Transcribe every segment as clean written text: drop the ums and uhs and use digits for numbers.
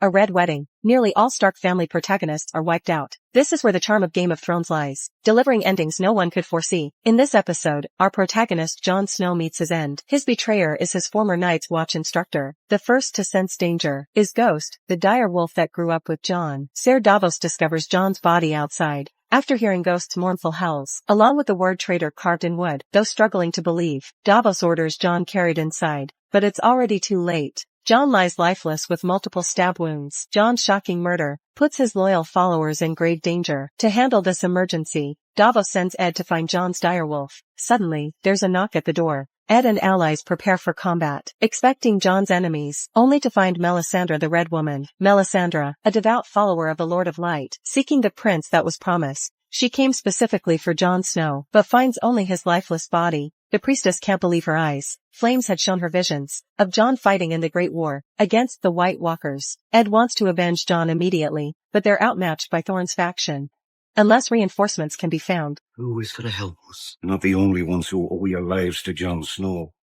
A red wedding. Nearly all Stark family protagonists are wiped out. This is where the charm of Game of Thrones lies, delivering endings no one could foresee. In this episode, our protagonist Jon Snow meets his end. His betrayer is his former Night's Watch instructor. The first to sense danger is Ghost, the dire wolf that grew up with Jon. Ser Davos discovers Jon's body outside. After hearing Ghost's mournful howls, along with the word traitor carved in wood, though struggling to believe, Davos orders Jon carried inside. But it's already too late. Jon lies lifeless with multiple stab wounds. Jon's shocking murder puts his loyal followers in grave danger. To handle this emergency, Davos sends Ed to find Jon's direwolf. Suddenly, there's a knock at the door. Ed and allies prepare for combat, expecting Jon's enemies, only to find Melisandre the Red Woman. Melisandre, a devout follower of the Lord of Light, seeking the prince that was promised. She came specifically for Jon Snow, but finds only his lifeless body. The priestess can't believe her eyes. Flames had shown her visions of Jon fighting in the Great War against the White Walkers. Ed wants to avenge Jon immediately, but they're outmatched by Thorne's faction. Unless reinforcements can be found. Who is going to help us? Not the only ones who owe your lives to Jon Snow.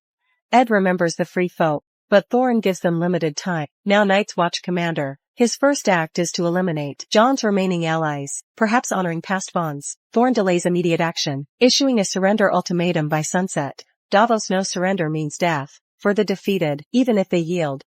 Ed remembers the free folk, but Thorne gives them limited time. Now Night's Watch commander. His first act is to eliminate Jon's remaining allies, perhaps honoring past bonds. Thorne delays immediate action, issuing a surrender ultimatum by sunset. Davos knows surrender means death for the defeated, even if they yield.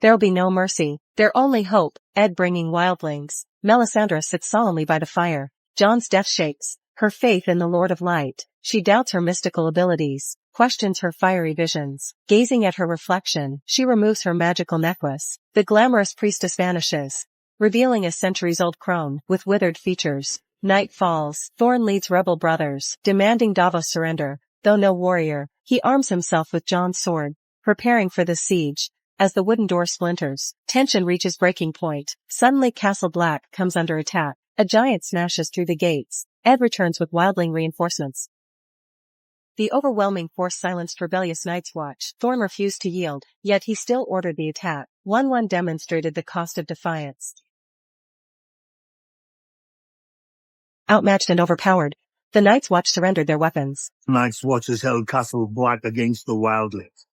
There'll be no mercy. Their only hope, Ed bringing wildlings. Melisandre sits solemnly by the fire. Jon's death shakes her faith in the Lord of Light. She doubts her mystical abilities, questions her fiery visions. Gazing at her reflection, she removes her magical necklace. The glamorous priestess vanishes, revealing a centuries-old crone with withered features. Night falls. Thorne leads rebel brothers, demanding Davos surrender. Though no warrior, he arms himself with Jon's sword, preparing for the siege. As the wooden door splinters, tension reaches breaking point. Suddenly Castle Black comes under attack. A giant smashes through the gates. Ed returns with wildling reinforcements. The overwhelming force silenced rebellious Night's Watch. Thorne refused to yield, yet he still ordered the attack. 1-1 demonstrated the cost of defiance. Outmatched and overpowered, the Night's Watch surrendered their weapons. Night's Watch has held Castle Black against the wildlings.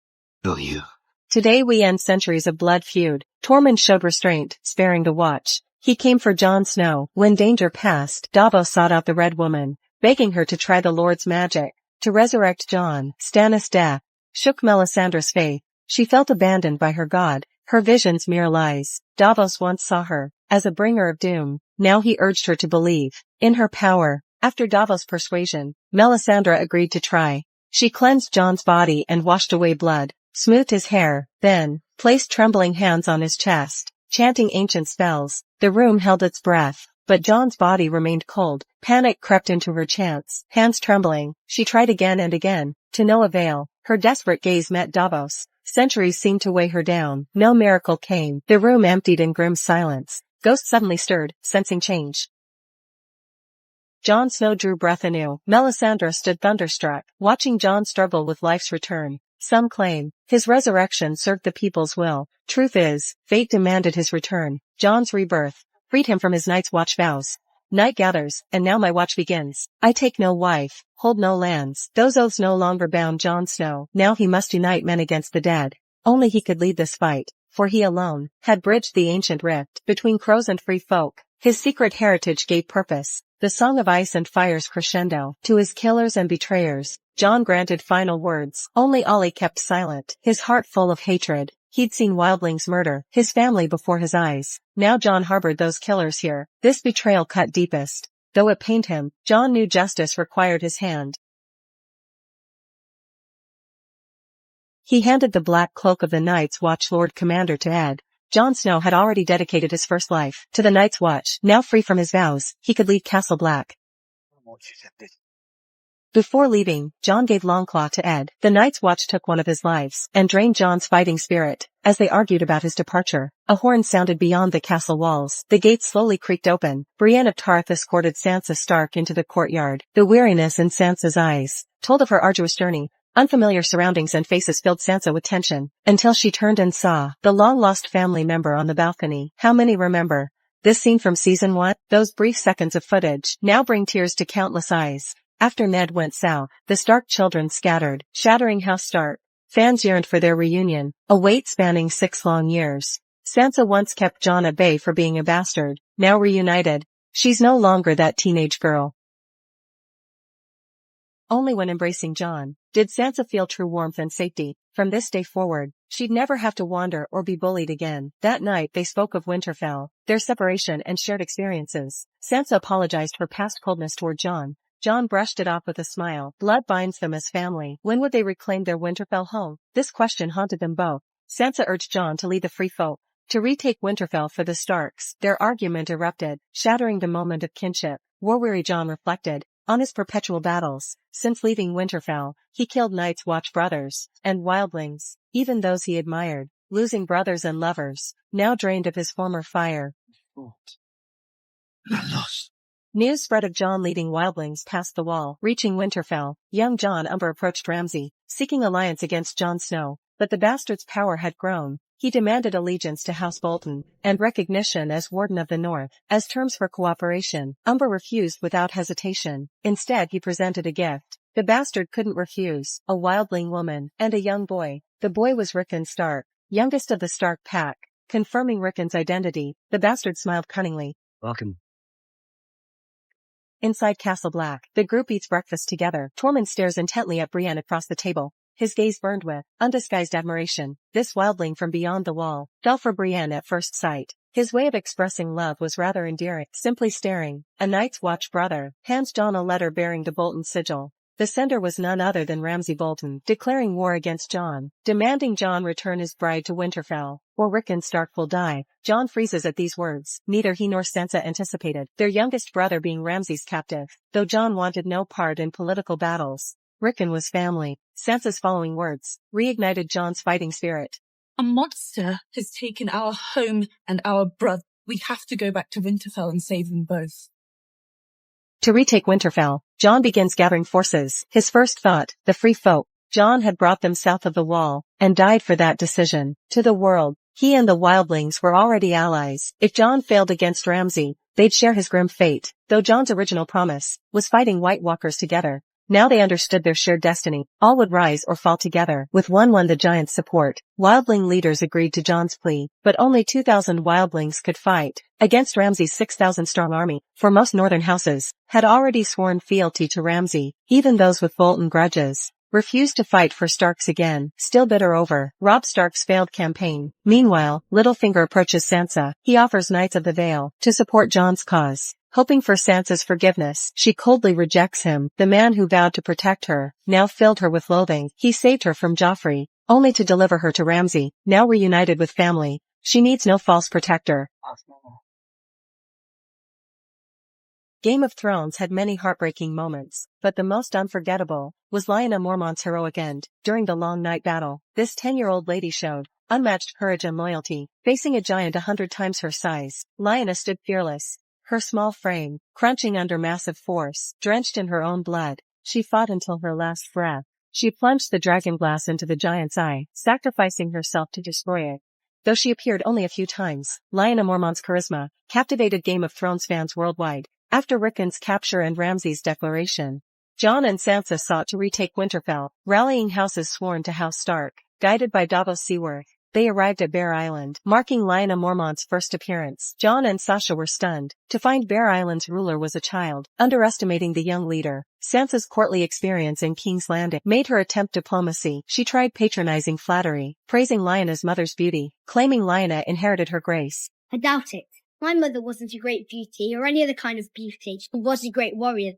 Will you? Today we end centuries of blood feud. Tormund showed restraint, sparing the Watch. He came for Jon Snow. When danger passed, Davos sought out the Red Woman, begging her to try the Lord's magic. To resurrect Jon, Stannis' death shook Melisandre's faith. She felt abandoned by her god, her visions mere lies. Davos once saw her as a bringer of doom. Now he urged her to believe in her power. After Davos' persuasion, Melisandre agreed to try. She cleansed Jon's body and washed away blood, smoothed his hair, then placed trembling hands on his chest, chanting ancient spells. The room held its breath, but Jon's body remained cold. Panic crept into her chants. Hands trembling, she tried again and again, to no avail. Her desperate gaze met Davos. Centuries seemed to weigh her down. No miracle came. The room emptied in grim silence. Ghost suddenly stirred, sensing change. Jon Snow drew breath anew. Melisandre stood thunderstruck, watching Jon struggle with life's return. Some claim his resurrection served the people's will. Truth is, fate demanded his return. Jon's rebirth freed him from his Night's Watch vows. Night gathers, and now my watch begins. I take no wife, hold no lands. Those oaths no longer bound Jon Snow. Now he must unite men against the dead. Only he could lead this fight, for he alone had bridged the ancient rift between crows and free folk. His secret heritage gave purpose. The song of ice and fire's crescendo. To his killers and betrayers, Jon granted final words. Only Ollie kept silent, his heart full of hatred. He'd seen wildlings murder his family before his eyes. Now Jon harbored those killers here. This betrayal cut deepest. Though it pained him, Jon knew justice required his hand. He handed the black cloak of the Night's Watch Lord Commander to Ed. Jon Snow had already dedicated his first life to the Night's Watch. Now free from his vows, he could leave Castle Black. Before leaving, Jon gave Longclaw to Ed. The Night's Watch took one of his lives and drained Jon's fighting spirit. As they argued about his departure, a horn sounded beyond the castle walls. The gates slowly creaked open. Brienne of Tarth escorted Sansa Stark into the courtyard. The weariness in Sansa's eyes told of her arduous journey. Unfamiliar surroundings and faces filled Sansa with tension, until she turned and saw the long-lost family member on the balcony. How many remember this scene from season 1? Those brief seconds of footage now bring tears to countless eyes. After Ned went south, the Stark children scattered, shattering House Stark. Fans yearned for their reunion, a wait spanning 6 long years. Sansa once kept Jon at bay for being a bastard. Now reunited, she's no longer that teenage girl. Only when embracing Jon did Sansa feel true warmth and safety. From this day forward, she'd never have to wander or be bullied again. That night they spoke of Winterfell, their separation and shared experiences. Sansa apologized for past coldness toward Jon. Jon brushed it off with a smile. Blood binds them as family. When would they reclaim their Winterfell home? This question haunted them both. Sansa urged Jon to lead the free folk, to retake Winterfell for the Starks. Their argument erupted, shattering the moment of kinship. War-weary Jon reflected on his perpetual battles. Since leaving Winterfell, he killed Night's Watch brothers and wildlings, even those he admired, losing brothers and lovers, now drained of his former fire. Lost. News spread of Jon leading wildlings past the wall. Reaching Winterfell, young Jon Umber approached Ramsey, seeking alliance against Jon Snow, but the bastard's power had grown. He demanded allegiance to House Bolton and recognition as Warden of the North. As terms for cooperation, Umber refused without hesitation. Instead he presented a gift. The bastard couldn't refuse, a wildling woman and a young boy. The boy was Rickon Stark, youngest of the Stark pack. Confirming Rickon's identity, the bastard smiled cunningly. Welcome. Inside Castle Black, the group eats breakfast together. Tormund stares intently at Brienne across the table. His gaze burned with undisguised admiration. This wildling from beyond the wall fell for Brienne at first sight. His way of expressing love was rather endearing. Simply staring, a Night's Watch brother hands Jon a letter bearing the Bolton sigil. The sender was none other than Ramsey Bolton, declaring war against Jon, demanding Jon return his bride to Winterfell, or Rickon Stark will die. Jon freezes at these words. Neither he nor Sansa anticipated their youngest brother being Ramsay's captive, though Jon wanted no part in political battles. Rickon was family. Sansa's following words reignited Jon's fighting spirit. A monster has taken our home and our brother. We have to go back to Winterfell and save them both. To retake Winterfell, Jon begins gathering forces. His first thought, the free folk. Jon had brought them south of the wall, and died for that decision. To the world, he and the wildlings were already allies. If Jon failed against Ramsay, they'd share his grim fate. Though Jon's original promise was fighting White Walkers together, now they understood their shared destiny. All would rise or fall together. With one the Giants' support, wildling leaders agreed to Jon's plea, but only 2,000 wildlings could fight against Ramsay's 6,000-strong army. For most northern houses had already sworn fealty to Ramsay. Even those with Bolton grudges refused to fight for Starks again, still bitter over Robb Stark's failed campaign. Meanwhile, Littlefinger approaches Sansa. He offers Knights of the Vale to support Jon's cause. Hoping for Sansa's forgiveness, she coldly rejects him. The man who vowed to protect her now filled her with loathing. He saved her from Joffrey, only to deliver her to Ramsay. Now reunited with family, she needs no false protector. Game of Thrones had many heartbreaking moments, but the most unforgettable was Lyanna Mormont's heroic end. During the long night battle, this 10-year-old lady showed unmatched courage and loyalty. Facing a giant 100 times her size, Lyanna stood fearless. Her small frame, crunching under massive force, drenched in her own blood, she fought until her last breath. She plunged the dragonglass into the giant's eye, sacrificing herself to destroy it. Though she appeared only a few times, Lyanna Mormont's charisma captivated Game of Thrones fans worldwide. After Rickon's capture and Ramsay's declaration, Jon and Sansa sought to retake Winterfell, rallying houses sworn to House Stark. Guided by Davos Seaworth, they arrived at Bear Island, marking Lyanna Mormont's first appearance. Jon and Sasha were stunned to find Bear Island's ruler was a child, underestimating the young leader. Sansa's courtly experience in King's Landing made her attempt diplomacy. She tried patronizing flattery, praising Lyanna's mother's beauty, claiming Lyanna inherited her grace. I doubt it. My mother wasn't a great beauty or any other kind of beauty. She was a great warrior.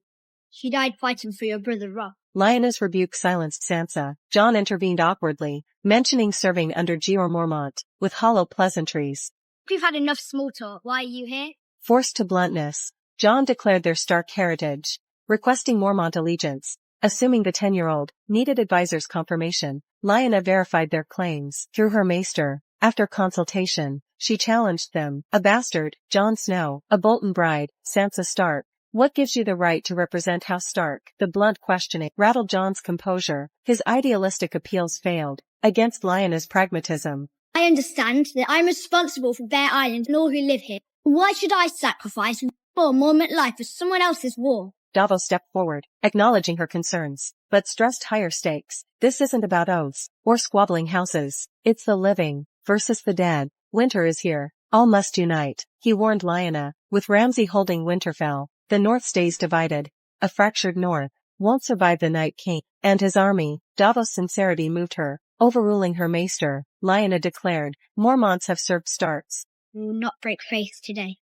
She died fighting for your brother Robb. Lyanna's rebuke silenced Sansa. Jon intervened awkwardly, mentioning serving under Jeor Mormont, with hollow pleasantries. We've had enough small talk. Why are you here? Forced to bluntness, Jon declared their Stark heritage, requesting Mormont allegiance. Assuming the 10-year-old needed advisor's confirmation, Lyanna verified their claims through her maester. After consultation, she challenged them. A bastard, Jon Snow, a Bolton bride, Sansa Stark. What gives you the right to represent House Stark? The blunt questioning rattled Jon's composure. His idealistic appeals failed against Lyanna's pragmatism. I understand that I'm responsible for Bear Island and all who live here. Why should I sacrifice for Mormont life for someone else's war? Davos stepped forward, acknowledging her concerns, but stressed higher stakes. This isn't about oaths or squabbling houses. It's the living versus the dead. Winter is here. All must unite, he warned Lyanna, with Ramsey holding Winterfell. The north stays divided. A fractured north won't survive the Night King and his army. Davos' sincerity moved her, overruling her maester. Lyanna declared, Mormonts have served Starks. We will not break faith today.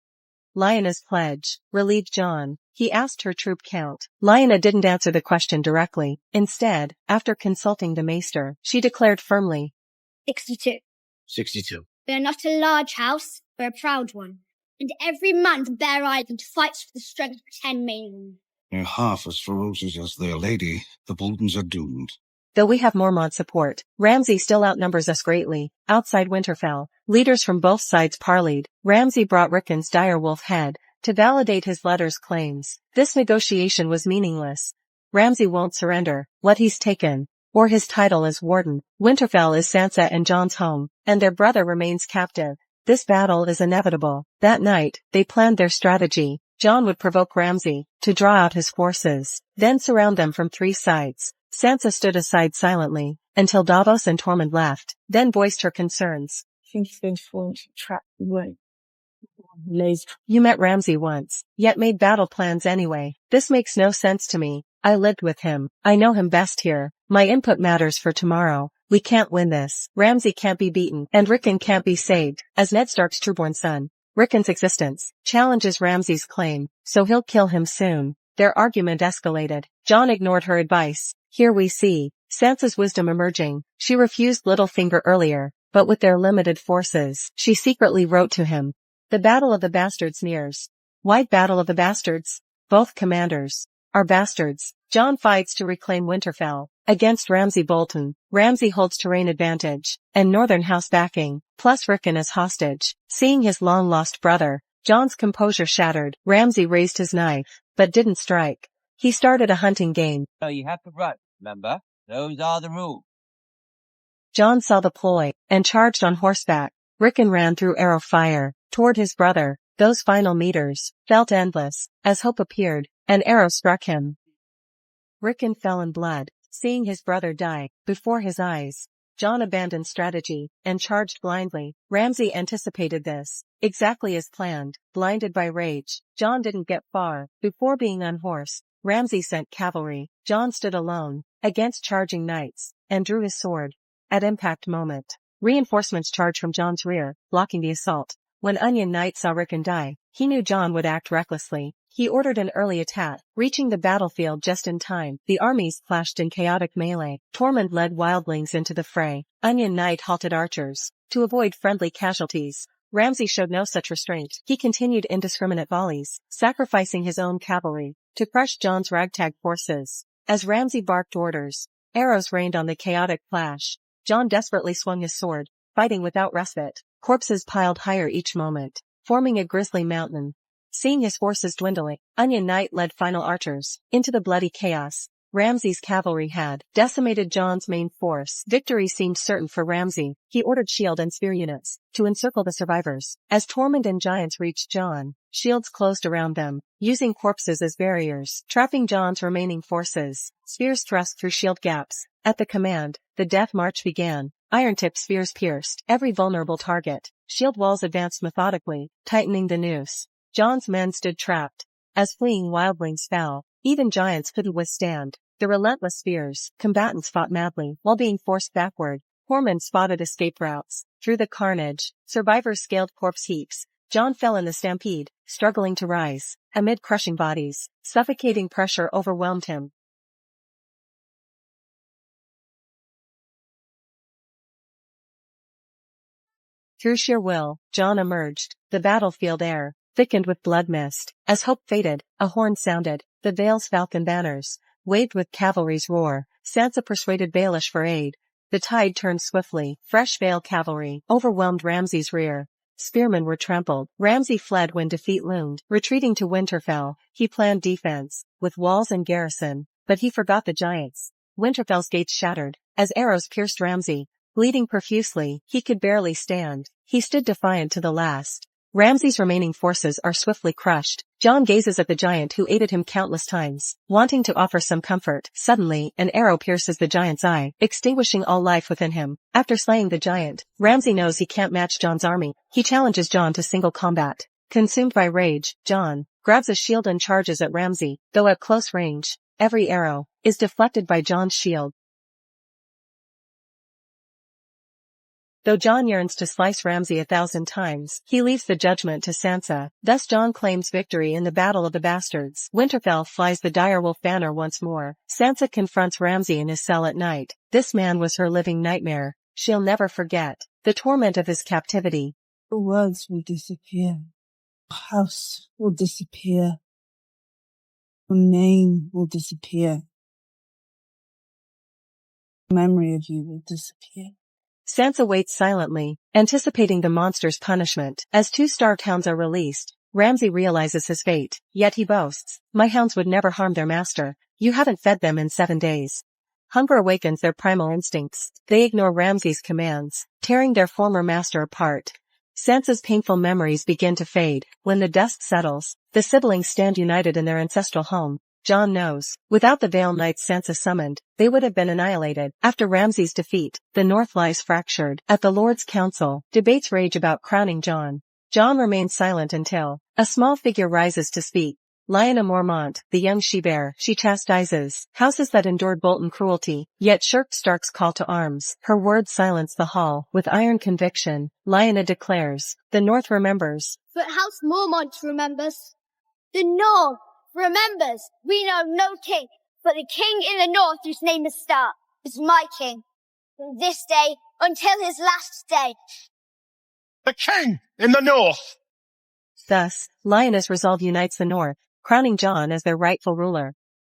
Lyanna's pledge relieved Jon. He asked her troop count. Lyanna didn't answer the question directly. Instead, after consulting the maester, she declared firmly, 62. 62. We are not a large house, we're a proud one. And every man from Bear Island fights for the strength of 10 million. They're half as ferocious as their lady. The Boltons are doomed. Though we have Mormont support, Ramsey still outnumbers us greatly. Outside Winterfell, leaders from both sides parleyed. Ramsey brought Rickon's direwolf head to validate his letter's claims. This negotiation was meaningless. Ramsey won't surrender what he's taken, or his title as warden. Winterfell is Sansa and Jon's home, and their brother remains captive. This battle is inevitable. That night, they planned their strategy. Jon would provoke Ramsey to draw out his forces, then surround them from 3 sides. Sansa stood aside silently until Davos and Tormund left, then voiced her concerns. I think he's going to fall into a trap. He won't. Lazy. You met Ramsey once, yet made battle plans anyway. This makes no sense to me. I lived with him. I know him best here. My input matters for tomorrow. We can't win this. Ramsey can't be beaten, and Rickon can't be saved. As Ned Stark's trueborn son, Rickon's existence challenges Ramsey's claim, so he'll kill him soon. Their argument escalated. Jon ignored her advice. Here we see Sansa's wisdom emerging. She refused Littlefinger earlier, but with their limited forces, she secretly wrote to him. The Battle of the Bastards nears. White Battle of the Bastards? Both commanders are bastards. Jon fights to reclaim Winterfell against Ramsay Bolton. Ramsay holds terrain advantage and Northern House backing, plus Rickon as hostage. Seeing his long-lost brother, Jon's composure shattered. Ramsay raised his knife, but didn't strike. He started a hunting game. So you have to run, remember? Those are the rules. Jon saw the ploy and charged on horseback. Rickon ran through arrow fire toward his brother. Those final meters felt endless. As hope appeared, an arrow struck him. Rickon fell in blood, seeing his brother die before his eyes. Jon abandoned strategy and charged blindly. Ramsay anticipated this, exactly as planned. Blinded by rage, Jon didn't get far before being unhorsed. Ramsay sent cavalry. Jon stood alone against charging knights and drew his sword. At impact moment, reinforcements charged from Jon's rear, blocking the assault. When Onion Knight saw Rickon die, he knew Jon would act recklessly. He ordered an early attack, reaching the battlefield just in time. The armies clashed in chaotic melee. Tormund led wildlings into the fray. Onion Knight halted archers to avoid friendly casualties. Ramsay showed no such restraint. He continued indiscriminate volleys, sacrificing his own cavalry to crush Jon's ragtag forces. As Ramsay barked orders, arrows rained on the chaotic clash. Jon desperately swung his sword, fighting without respite. Corpses piled higher each moment, forming a grisly mountain. Seeing his forces dwindling, Onion Knight led final archers into the bloody chaos. Ramsay's cavalry had decimated Jon's main force. Victory seemed certain for Ramsay. He ordered shield and spear units to encircle the survivors. As Tormund and giants reached Jon, shields closed around them, using corpses as barriers, trapping Jon's remaining forces. Spears thrust through shield gaps. At the command, the death march began. Iron-tipped spears pierced every vulnerable target. Shield walls advanced methodically, tightening the noose. Jon's men stood trapped. As fleeing wildlings fell, even giants couldn't withstand the relentless spears. Combatants fought madly while being forced backward. Horman spotted escape routes. Through the carnage, survivors scaled corpse heaps. Jon fell in the stampede, struggling to rise. Amid crushing bodies, suffocating pressure overwhelmed him. Through sheer will, Jon emerged. The battlefield air thickened with blood mist. As hope faded, a horn sounded. The Vale's falcon banners waved with cavalry's roar. Sansa persuaded Baelish for aid. The tide turned swiftly. Fresh Vale cavalry overwhelmed Ramsay's rear. Spearmen were trampled. Ramsay fled when defeat loomed. Retreating to Winterfell, he planned defense, with walls and garrison, but he forgot the giants. Winterfell's gates shattered, as arrows pierced Ramsay. Bleeding profusely, he could barely stand. He stood defiant to the last. Ramsey's remaining forces are swiftly crushed. Jon gazes at the giant who aided him countless times, wanting to offer some comfort. Suddenly, an arrow pierces the giant's eye, extinguishing all life within him. After slaying the giant, Ramsey knows he can't match Jon's army. He challenges Jon to single combat. Consumed by rage, Jon grabs a shield and charges at Ramsey, though at close range, every arrow is deflected by Jon's shield. Though Jon yearns to slice Ramsey 1,000 times, he leaves the judgment to Sansa. Thus Jon claims victory in the Battle of the Bastards. Winterfell flies the direwolf banner once more. Sansa confronts Ramsey in his cell at night. This man was her living nightmare. She'll never forget the torment of his captivity. The words will disappear. The house will disappear. Your name will disappear. The memory of you will disappear. Sansa waits silently, anticipating the monster's punishment. As 2 starved hounds are released, Ramsey realizes his fate, yet he boasts, "My hounds would never harm their master. You haven't fed them in 7 days." Hunger awakens their primal instincts. They ignore Ramsey's commands, tearing their former master apart. Sansa's painful memories begin to fade. When the dust settles, the siblings stand united in their ancestral home. Jon knows, without the Vale Knights Sansa summoned, they would have been annihilated. After Ramsey's defeat, the North lies fractured. At the Lord's Council, debates rage about crowning Jon. Jon remains silent until a small figure rises to speak. Lyanna Mormont, the young she-bear, she chastises houses that endured Bolton cruelty, yet shirked Stark's call to arms. Her words silence the hall. With iron conviction, Lyanna declares, "The North remembers." But House Mormont remembers. The North remembers. We know no king, but the king in the North whose name is Stark is my king. From this day until his last day. The king in the North! Thus, Lyanna's resolve unites the North, crowning Jon as their rightful ruler.